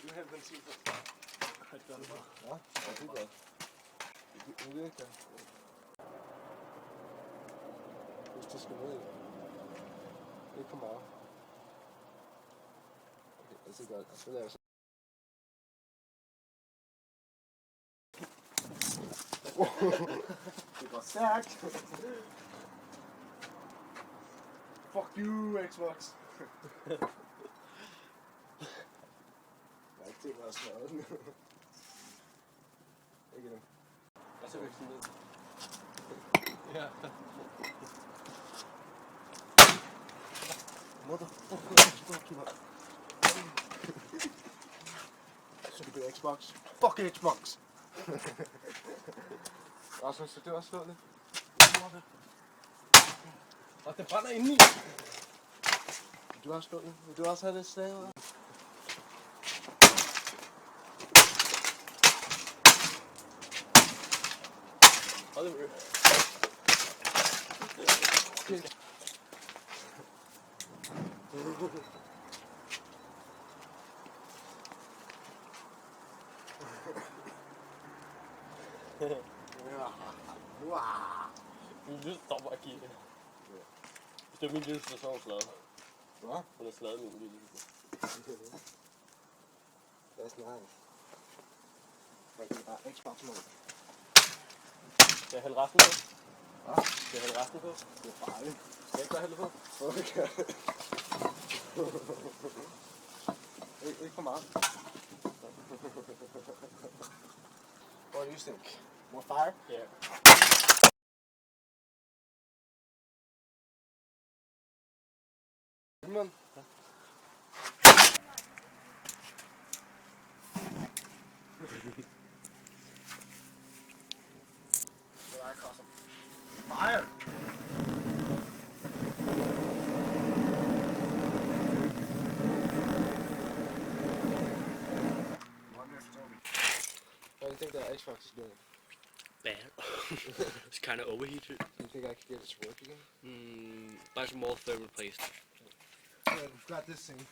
Nu hælder benzin på. Det gør det bare. Ja, det er godt. Nu virker det. Hvis det skal ned. Ikke for meget. Okay, det er godt. Så laver jeg så. Det går stærkt. Fuck you, Xbox. Jeg har ikke tænkt mig at smadre den. Ikke nu. Og så vil jeg ned. Ja. Super Xbox. Fuck Xbox. Rasmus, så det også slå lidt. Og det brænder indeni. Vil du også slå lidt? Vil du også have det slag? Hold det med. Min lyd stopper at give det. Hvis det er min lyd, så er hun slaget. Hvad? Hun har slaget min lyd. That's nice. Det er bare Xbox mode. Skal jeg hælde resten på? Hvad? Skal jeg hælde resten på? Det er farligt. Skal jeg ikke bare hælde på? Okay. Ikke for meget. What do you think? More fire? Ja. Man. Fire! What do you think that Xbox is doing? Bad. It's kind of overheated. Do you think I could get it to work again? Bunch more thermal paste. Yeah, we've got this thing.